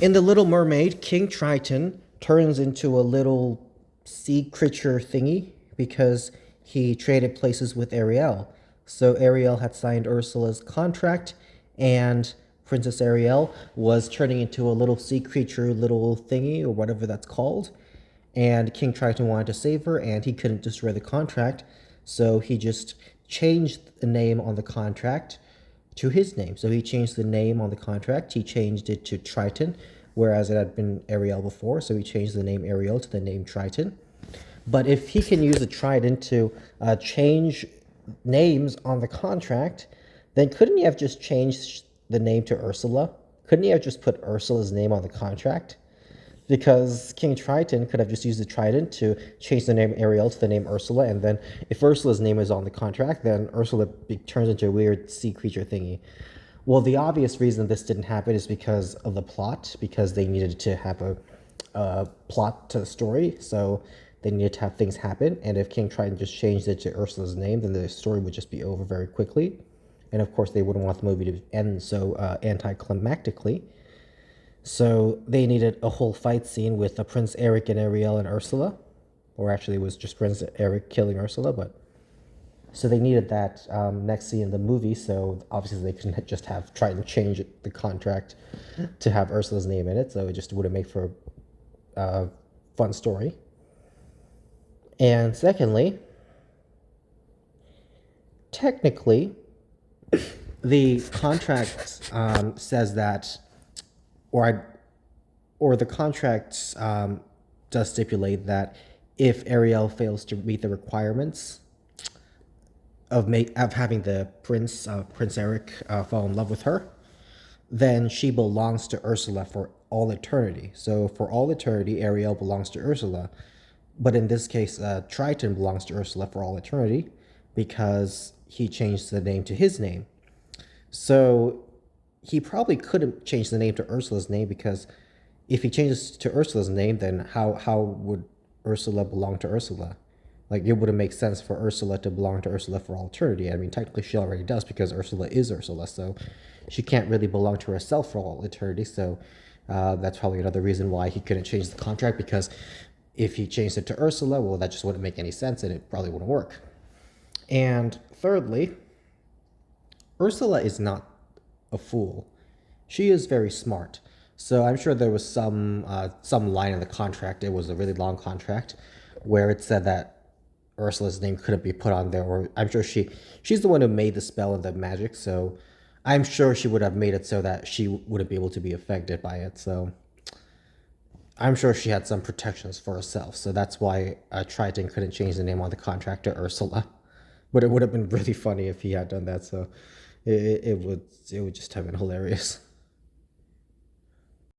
In The Little Mermaid, King Triton turns into a little sea creature thingy because he traded places with Ariel. So Ariel had signed Ursula's contract, and Princess Ariel was turning into a little sea creature, little thingy, or whatever that's called. And King Triton wanted to save her, and he couldn't destroy the contract, so he just changed the name on the contract to his name. So he changed the name on the contract. He changed it to Triton, whereas it had been Ariel before. So he changed the name Ariel to the name Triton. But if he can use the Trident to change names on the contract, then couldn't he have just changed the name to Ursula? Couldn't he have just put Ursula's name on the contract? Because King Triton could have just used the Trident to change the name Ariel to the name Ursula, and then if Ursula's name is on the contract, then Ursula turns into a weird sea creature thingy. Well, the obvious reason this didn't happen is because of the plot, because they needed to have a plot to the story, so they needed to have things happen, and if King Triton just changed it to Ursula's name, then the story would just be over very quickly. And of course, they wouldn't want the movie to end so anticlimactically. So they needed a whole fight scene with Prince Eric and Ariel and Ursula. Or actually, it was just Prince Eric killing Ursula, but. So they needed that next scene in the movie, so obviously they couldn't just have tried to change the contract to have Ursula's name in it, so it just wouldn't make for a fun story. And secondly, technically, the contract says that, or the contract does stipulate that if Ariel fails to meet the requirements of having the Prince Eric fall in love with her, then she belongs to Ursula for all eternity. So for all eternity, Ariel belongs to Ursula, but in this case, Triton belongs to Ursula for all eternity because he changed the name to his name. So he probably couldn't change the name to Ursula's name, because if he changes to Ursula's name, then how would Ursula belong to Ursula? Like, it wouldn't make sense for Ursula to belong to Ursula for all eternity. I mean, technically she already does, because Ursula is Ursula, so she can't really belong to herself for all eternity. So that's probably another reason why he couldn't change the contract, because if he changed it to Ursula, well, that just wouldn't make any sense, and it probably wouldn't work. And thirdly, Ursula is not a fool. She is very smart. So I'm sure there was some line in the contract. It was a really long contract where it said that Ursula's name couldn't be put on there. Or I'm sure she's the one who made the spell and the magic. So I'm sure she would have made it so that she wouldn't be able to be affected by it. So I'm sure she had some protections for herself. So that's why Triton couldn't change the name on the contract to Ursula. But it would have been really funny if he had done that. So it would just have been hilarious.